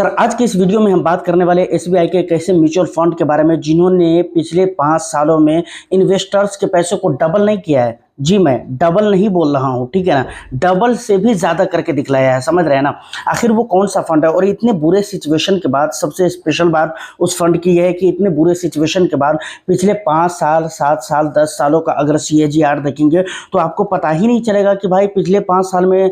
Sir आज के इस वीडियो में हम बात करने वाले एसबीआई के एक ऐसे म्यूचुअल फंड के बारे में जिन्होंने पिछले 5 सालों में इन्वेस्टर्स के पैसे को डबल नहीं किया है। जी मैं डबल नहीं बोल रहा हूं, ठीक है ना, डबल से भी ज्यादा करके दिखलाया है। समझ रहे हैं ना। आखिर वो कौन सा फंड है और इतने बुरे सिचुएशन के बाद सबसे स्पेशल बात उस फंड की यह है कि इतने बुरे सिचुएशन के बाद पिछले 5 साल 7 साल 10 सालों का अगर CAGR देखेंगे तो आपको पता ही नहीं चलेगा कि भाई पिछले 5 साल में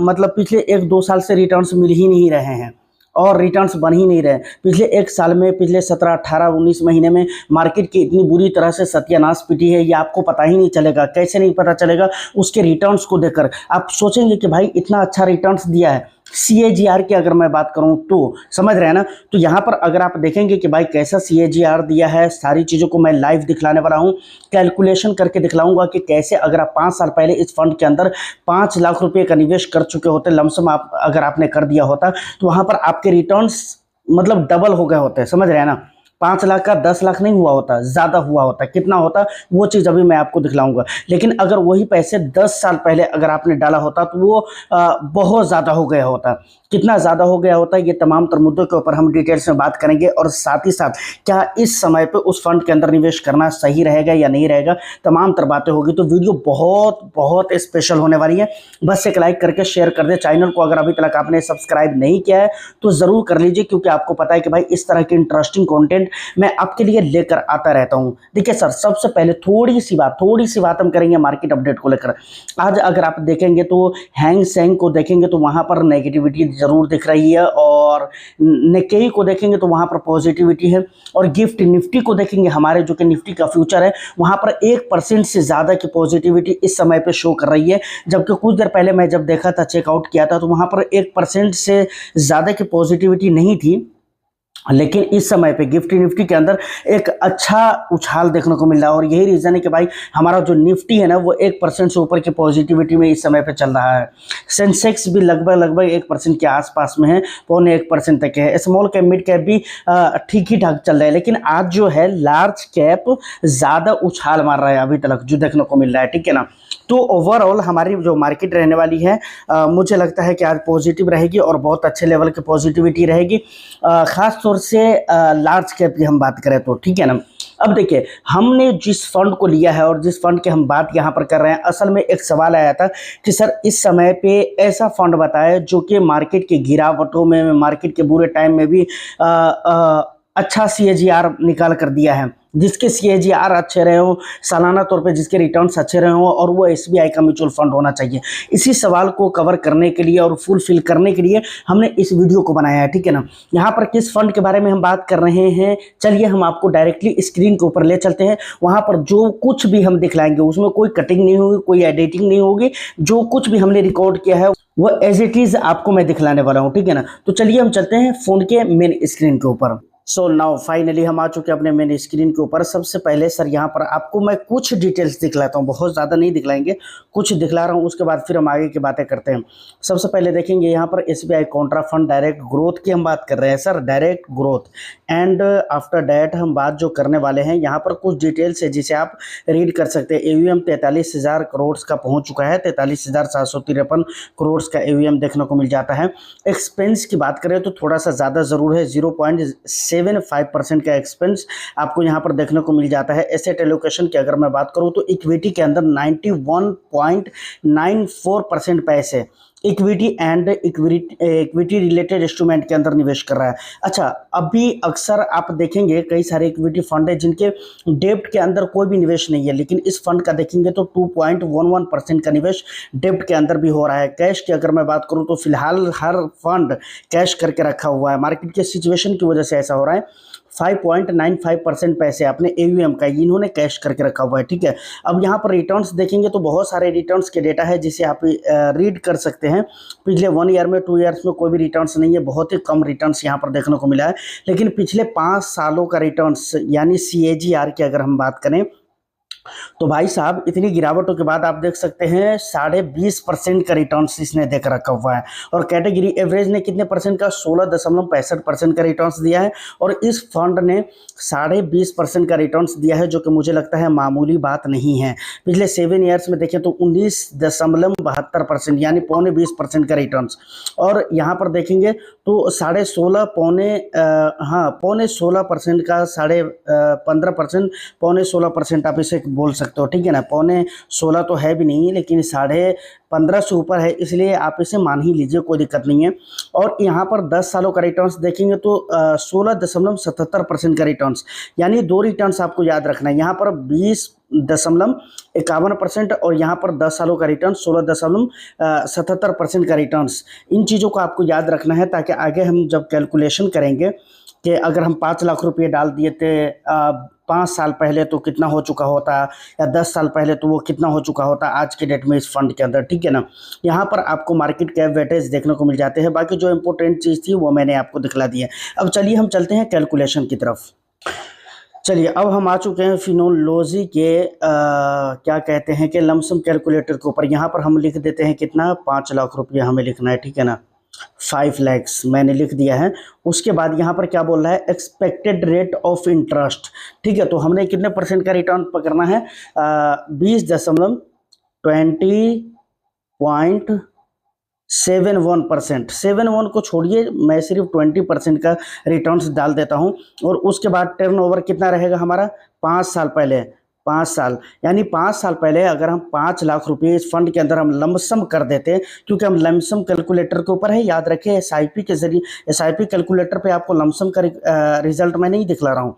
मतलब पिछले 1-2 साल से रिटर्न्स मिल ही नहीं रहे हैं और रिटर्न्स बन ही नहीं रहे। पिछले 1 साल में, पिछले 17, 18, 19 महीने में मार्केट की इतनी बुरी तरह से सत्यानाश पिटी है, ये आपको पता ही नहीं चलेगा। कैसे नहीं पता चलेगा? उसके रिटर्न्स को देखकर आप सोचेंगे कि भाई इतना अच्छा रिटर्न्स दिया है। CAGR की अगर मैं बात करूं तो समझ रहे हैं ना। तो यहाँ पर अगर आप देखेंगे कि भाई कैसा CAGR दिया है, सारी चीज़ों को मैं लाइव दिखलाने वाला हूं, कैलकुलेशन करके दिखलाऊंगा कि कैसे अगर आप 5 साल पहले इस फंड के अंदर 5 लाख रुपए का निवेश कर चुके होते, लमसम आप अगर आपने कर दिया होता तो वहाँ पर आपके रिटर्न्स मतलब डबल हो गए होते। समझ रहे हैं ना। 5 लाख का 10 लाख नहीं हुआ होता, ज़्यादा हुआ होता। कितना होता वो चीज़ अभी मैं आपको दिखलाऊंगा। लेकिन अगर वही पैसे 10 साल पहले अगर आपने डाला होता तो वो बहुत ज़्यादा हो गया होता। कितना ज़्यादा हो गया होता ये तमाम तर मुद्दों के ऊपर हम डिटेल्स में बात करेंगे और साथ ही साथ क्या इस समय पे उस फंड के अंदर निवेश करना सही रहेगा या नहीं रहेगा, तमाम तर बातें होगी। तो वीडियो बहुत बहुत स्पेशल होने वाली है। बस एक लाइक करके शेयर कर दे। चैनल को अगर अभी तक आपने सब्सक्राइब नहीं किया है तो ज़रूर कर लीजिए, क्योंकि आपको पता है कि भाई इस तरह के इंटरेस्टिंग कॉन्टेंट मैं आपके लिए लेकर आता रहता हूं। देखिए सर, सबसे पहले थोड़ी सी बात हम करेंगे मार्केट अपडेट को लेकर। आज अगर आप देखेंगे तो हैंग सेंग को देखेंगे तो वहां पर नेगेटिविटी जरूर दिख रही है, और निकेई को देखेंगे तो वहां पर पॉजिटिविटी है, और गिफ्ट निफ्टी को देखेंगे, हमारे जो कि निफ्टी का फ्यूचर है, वहां पर 1% से ज्यादा की पॉजिटिविटी इस समय पे शो कर रही है। जबकि कुछ देर पहले मैं जब देखा था, चेकआउट किया था, तो वहां पर 1% से ज्यादा की पॉजिटिविटी नहीं थी। लेकिन इस समय पे गिफ्ट निफ्टी के अंदर एक अच्छा उछाल देखने को मिल रहा है, और यही रीजन है कि भाई हमारा जो निफ्टी है ना वो 1% से ऊपर की पॉजिटिविटी में इस समय पे चल रहा है। सेंसेक्स भी लगभग 1% के आसपास में है, 0.25% तक है। स्मॉल कैप मिड कैप भी ठीक ही ठाक चल रहा है। लेकिन आज जो है लार्ज कैप ज़्यादा उछाल मार रहा है अभी तक जो देखने को मिल रहा है, ठीक है ना। तो ओवरऑल हमारी जो मार्केट रहने वाली है मुझे लगता है कि आज पॉजिटिव रहेगी और बहुत अच्छे लेवल की पॉजिटिविटी रहेगी, खास तौर से लार्ज कैप की हम बात करें तो, ठीक है ना। अब देखिए, हमने जिस फंड को लिया है और जिस फंड की हम बात यहाँ पर कर रहे हैं, असल में एक सवाल आया था कि सर इस समय पे ऐसा फंड बताए जो कि मार्केट की गिरावटों में, मार्केट के बुरे टाइम में भी अच्छा CAGR निकाल कर दिया है, जिसके CAGR अच्छे रहे हो, सालाना तौर पे जिसके रिटर्न्स अच्छे रहे हो, और वो SBI का म्यूचुअल फंड होना चाहिए। इसी सवाल को कवर करने के लिए और फुलफिल करने के लिए हमने इस वीडियो को बनाया है, ठीक है ना। यहाँ पर किस फंड के बारे में हम बात कर रहे हैं, चलिए हम आपको डायरेक्टली स्क्रीन के ऊपर ले चलते हैं। वहाँ पर जो कुछ भी हम दिखलाएंगे उसमें कोई कटिंग नहीं होगी, कोई एडिटिंग नहीं होगी। जो कुछ भी हमने रिकॉर्ड किया है वो एज इट इज आपको मैं दिखलाने वाला हूँ, ठीक है ना। तो चलिए हम चलते हैं फोन के मेन स्क्रीन के ऊपर। सो नाउ फाइनली हम आ चुके हैं अपने मेन स्क्रीन के ऊपर। सबसे पहले सर यहाँ पर आपको मैं कुछ डिटेल्स दिखलाता हूँ, बहुत ज़्यादा नहीं दिखलाएंगे, कुछ दिखला रहा हूँ, उसके बाद फिर हम आगे की बातें करते हैं। सबसे पहले देखेंगे यहाँ पर SBI Contra fund direct growth की हम बात कर रहे हैं sir, direct growth. And after that हम बात जो करने वाले हैं, यहाँ पर कुछ डिटेल्स है जिसे आप रीड कर सकते हैं। AUM 43,000 करोड़ का पहुँच चुका है, 43,753 करोड़ का AUM देखने को मिल जाता है। एक्सपेंस की बात करें तो थोड़ा सा ज़्यादा ज़रूर है, 0.75% का एक्सपेंस आपको यहाँ पर देखने को मिल जाता है। एसेट एलोकेशन की अगर मैं बात करूँ तो इक्विटी के अंदर 91.94% पैसे equity and equity related instrument के अंदर निवेश कर रहा है। अच्छा, अभी अक्सर आप देखेंगे कई सारे इक्विटी फंड है जिनके डेब्ट के अंदर कोई भी निवेश नहीं है, लेकिन इस फंड का देखेंगे तो 2.11% का निवेश डेब्ट के अंदर भी हो रहा है। कैश की अगर मैं बात करूं तो फिलहाल हर फंड कैश करके रखा हुआ है, मार्केट के सिचुएशन की वजह से ऐसा हो रहा है। 5.95% पैसे अपने AUM का इन्होंने कैश करके रखा हुआ है, ठीक है। अब यहाँ पर रिटर्न्स देखेंगे तो बहुत सारे रिटर्न्स के डेटा है जिसे आप रीड कर सकते हैं। पिछले 1 ईयर में, 2 ईयर्स में कोई भी रिटर्न्स नहीं है, बहुत ही कम रिटर्न्स यहाँ पर देखने को मिला है। लेकिन पिछले 5 सालों का रिटर्न्स यानी CAGR की अगर हम बात करें तो भाई साहब इतनी गिरावटों के बाद आप देख सकते हैं 20.5% का रिटर्न्स इसने देख रखा हुआ है। और कैटेगरी एवरेज ने कितने परसेंट का, 16.65% का रिटर्न्स दिया है। और इस फंड ने 20.5% का रिटर्न्स दिया है, जो कि मुझे लगता है मामूली बात नहीं है। पिछले 7 ईयर्स में देखें तो 19.72% यानी 20% का रिटर्न्स। और यहाँ पर देखेंगे तो 16.5 पौने 16% का 15.5%, पौने 16% आप इसे बोल सकते हो, ठीक है ना। पौने 16 तो है भी नहीं, लेकिन 15.5 से ऊपर है, इसलिए आप इसे मान ही लीजिए, कोई दिक्कत नहीं है। और यहाँ पर 10 सालों का रिटर्न्स देखेंगे तो 16.77% का रिटर्न्स, यानी 2 रिटर्न्स आपको याद रखना है। यहाँ पर 20.51% और यहाँ पर 10 सालों का रिटर्न 16.77% का रिटर्न्स। इन चीज़ों को आपको याद रखना है, ताकि आगे हम जब कैलकुलेशन करेंगे कि अगर हम 5 लाख रुपये डाल दिए थे 5 साल पहले तो कितना हो चुका होता, या 10 साल पहले तो वो कितना हो चुका होता आज के डेट में इस फंड के अंदर, ठीक है ना। यहाँ पर आपको मार्केट कैप वेटेज देखने को मिल जाते हैं। बाकी जो इंपॉर्टेंट चीज़ थी वो मैंने आपको दिखला दी है। अब चलिए हम चलते हैं कैलकुलेशन की तरफ। चलिए अब हम आ चुके हैं फिनोलॉजी के क्या कहते हैं कि लमसम कैलकुलेटर के ऊपर। यहाँ पर हम लिख देते हैं कितना, 5 लाख रुपये हमें लिखना है, ठीक है ना। 5 लैक्स मैंने लिख दिया है। उसके बाद यहाँ पर क्या बोल रहा है, एक्सपेक्टेड रेट ऑफ इंटरेस्ट, ठीक है। तो हमने कितने परसेंट का रिटर्न पकड़ना है, 20.71%। 71 को छोड़िए, मैं सिर्फ 20% का रिटर्न्स डाल देता हूँ। और उसके बाद टर्नओवर कितना रहेगा हमारा, 5 साल पहले, 5 साल, यानी 5 साल पहले अगर हम 5 लाख रुपए इस फंड के अंदर हम लमसम कर देते, क्योंकि हम लमसम कैलकुलेटर के ऊपर है, याद रखें एसआईपी के जरिए, एसआईपी कैलकुलेटर पे आपको लमसम का रिजल्ट मैं नहीं दिखला रहा हूँ।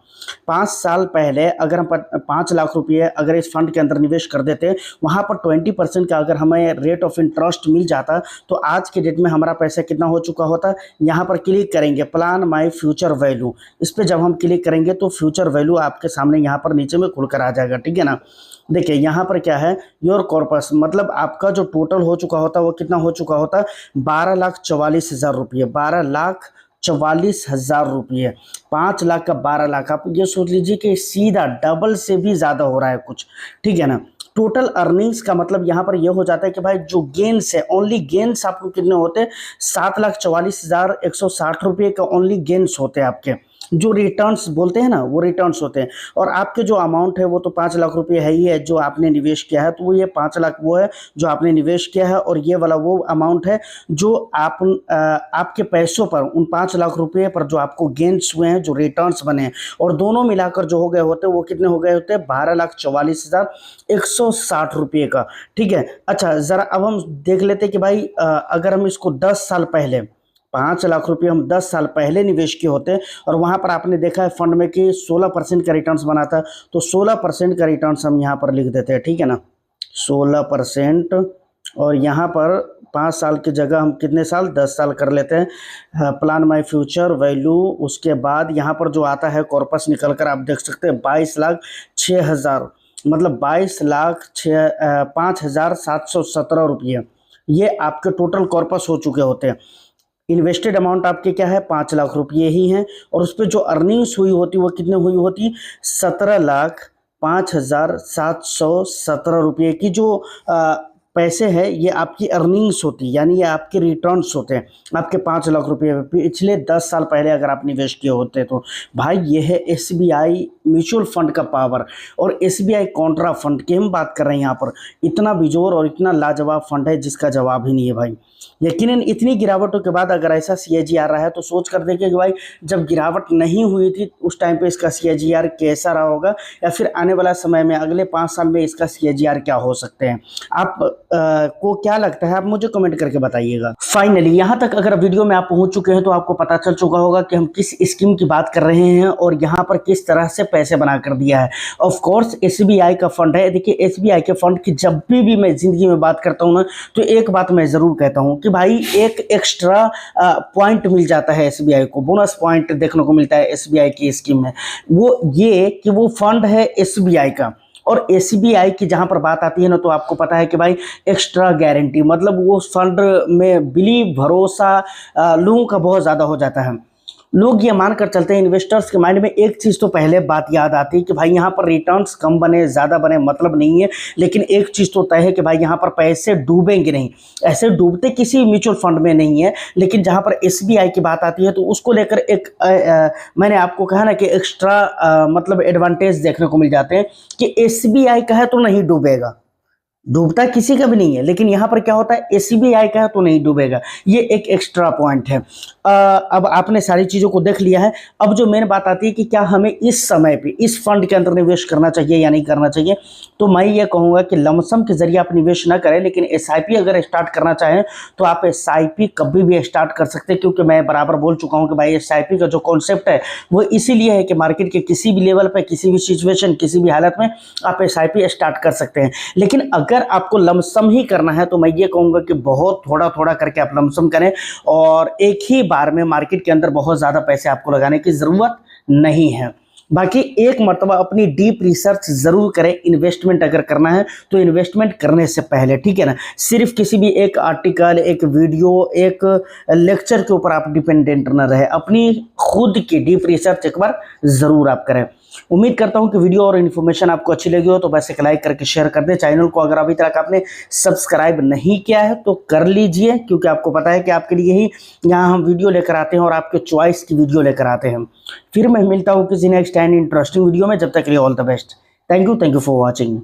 5 साल पहले अगर हम 5 लाख रुपये अगर इस फंड के अंदर निवेश कर देते, वहाँ पर 20% का अगर हमें रेट ऑफ इंटरेस्ट मिल जाता, तो आज के डेट में हमारा पैसा कितना हो चुका होता। यहाँ पर क्लिक करेंगे प्लान माई फ्यूचर वैल्यू, इस पर जब हम क्लिक करेंगे तो फ्यूचर वैल्यू आपके सामने यहाँ पर नीचे में खुलकर आ जाएगा, ठीक है ना। देखिए यहाँ पर क्या है, योर कॉर्पस, मतलब आपका जो टोटल हो चुका होता वो कितना हो चुका होता, 12,44,000 रुपये, 12,44,000 रुपये। 5 लाख का 12 लाख, आप ये सोच लीजिए कि सीधा डबल से भी ज़्यादा हो रहा है कुछ, ठीक है ना। टोटल अर्निंग्स का मतलब यहाँ पर यह हो जाता है कि भाई जो गेन्स है, ओनली गेन्स आपको कितने होते हैं, 7,44,160 रुपये का ओनली गेन्स होते हैं आपके। जो रिटर्न्स बोलते हैं ना, वो रिटर्न्स होते हैं। और आपके जो अमाउंट है वो तो 5 लाख रुपए है ही है जो आपने निवेश किया है, तो वो ये 5 लाख वो है जो आपने निवेश किया है, और ये वाला वो अमाउंट है जो आपके पैसों पर, उन 5 लाख रुपये पर जो आपको गेन्स हुए हैं, जो रिटर्न्स बने हैं, और दोनों मिलाकर जो हो गए होते वो कितने हो गए होते, 12,44,160 रुपये का, ठीक है। अच्छा ज़रा अब हम देख लेते कि भाई अगर हम इसको 10 साल पहले, 5 लाख रुपये हम 10 साल पहले निवेश किए होते, और वहाँ पर आपने देखा है फंड में कि 16% का रिटर्न्स बना था, तो 16% का रिटर्न्स हम यहाँ पर लिख देते हैं, ठीक है ना, 16%। और यहाँ पर 5 साल की जगह हम कितने साल, 10 साल कर लेते हैं। प्लान माई फ्यूचर वैल्यू, उसके बाद यहाँ पर जो आता है कॉर्पस निकल कर आप देख सकते हैं 22,06,000, मतलब 22,05,717 रुपये, ये आपके टोटल कॉर्पस हो चुके होते हैं। इन्वेस्टेड अमाउंट आपके क्या है, 5 लाख रुपये ही हैं, और उस पर जो अर्निंग्स हुई होती वो कितने हुई होती, 17,05,717 रुपये की जो पैसे हैं, ये आपकी अर्निंग्स होती, यानी ये आपके रिटर्न्स होते हैं आपके 5 लाख रुपये पिछले 10 साल पहले अगर आप निवेश किए होते। तो भाई ये है एसबीआई म्यूचुअल फंड का पावर, और एसबीआई कॉन्ट्रा फंड की हम बात कर रहे हैं। यहाँ पर इतना बिजोर और इतना लाजवाब फंड है जिसका जवाब ही नहीं है भाई। यकीनन इतनी गिरावटों के बाद अगर ऐसा सीएजी आ रहा है तो सोच कर देखिए कि भाई जब गिरावट नहीं हुई थी उस टाइम पे इसका सीएजीआर कैसा रहा होगा, या फिर आने वाला समय में अगले 5 साल में इसका सीएजीआर क्या हो सकते हैं। आप को क्या लगता है, आप मुझे कमेंट करके बताइएगा। फाइनली यहाँ तक अगर वीडियो में आप पहुंच चुके हैं तो आपको पता चल चुका होगा कि हम किस स्कीम की बात कर रहे हैं और यहाँ पर किस तरह से पैसे बना कर दिया है। ऑफ कोर्स एसबीआई का फंड है। देखिए एसबीआई के फंड की जब भी मैं जिंदगी में बात करता हूँ ना, तो एक बात मैं जरूर कहता हूँ कि भाई एक एक्स्ट्रा पॉइंट मिल जाता है एसबीआई को, बोनस पॉइंट देखने को मिलता है एसबीआई की स्कीम में। वो ये कि वो फंड है एसबीआई का, और एसबीआई की जहां पर बात आती है ना, तो आपको पता है कि भाई एक्स्ट्रा गारंटी, मतलब वो फंड में बिलीव, भरोसा लोगों का बहुत ज़्यादा हो जाता है। लोग ये मानकर चलते हैं, इन्वेस्टर्स के माइंड में एक चीज़ तो पहले बात याद आती है कि भाई यहाँ पर रिटर्न्स कम बने ज़्यादा बने मतलब नहीं है, लेकिन एक चीज़ तो तय है कि भाई यहाँ पर पैसे डूबेंगे नहीं। ऐसे डूबते किसी म्यूचुअल फंड में नहीं है, लेकिन जहाँ पर एसबीआई की बात आती है तो उसको लेकर एक मैंने आपको कहा ना कि एक्स्ट्रा मतलब एडवांटेज देखने को मिल जाते हैं कि एसबीआई का है तो नहीं डूबेगा। डूबता किसी का भी नहीं है, लेकिन यहाँ पर क्या होता है, एसबीआई का है तो नहीं डूबेगा, ये एक एक्स्ट्रा पॉइंट है। अब आपने सारी चीज़ों को देख लिया है। अब जो मेन बात आती है कि क्या हमें इस समय पे इस फंड के अंदर निवेश करना चाहिए या नहीं करना चाहिए, तो मैं ये कहूँगा कि लमसम के जरिए आप निवेश ना करें, लेकिन एसआईपी अगर स्टार्ट करना चाहें तो आप एसआईपी कभी भी स्टार्ट कर सकते हैं, क्योंकि मैं बराबर बोल चुका हूँ कि भाई एसआईपी का जो कॉन्सेप्ट है वो इसीलिए है कि मार्केट के किसी भी लेवल पर, किसी भी सिचुएशन, किसी भी हालत में आप एसआईपी स्टार्ट कर सकते हैं। लेकिन अगर आपको लमसम ही करना है तो मैं ये कहूँगा कि बहुत थोड़ा थोड़ा करके आप लमसम करें, और एक ही बार में मार्केट के अंदर बहुत ज़्यादा पैसे आपको लगाने की ज़रूरत नहीं है। बाकी एक मर्तबा अपनी डीप रिसर्च ज़रूर करें, इन्वेस्टमेंट अगर करना है तो इन्वेस्टमेंट करने से पहले, ठीक है ना। सिर्फ किसी भी एक आर्टिकल, एक वीडियो, एक लेक्चर के ऊपर आप डिपेंडेंट न रहे, अपनी खुद की डीप रिसर्च एक बार ज़रूर आप करें। उम्मीद करता हूं कि वीडियो और इन्फॉर्मेशन आपको अच्छी लगी हो, तो बस एक लाइक करके शेयर कर दें। चैनल को अगर अभी तक आपने सब्सक्राइब नहीं किया है तो कर लीजिए, क्योंकि आपको पता है कि आपके लिए ही यहाँ हम वीडियो लेकर आते हैं और आपके चॉइस की वीडियो लेकर आते हैं। फिर मैं मिलता हूँ किसी नेक्स्ट एंड इंटरेस्टिंग वीडियो में, जब तक के लिए all the best. Thank you for watching.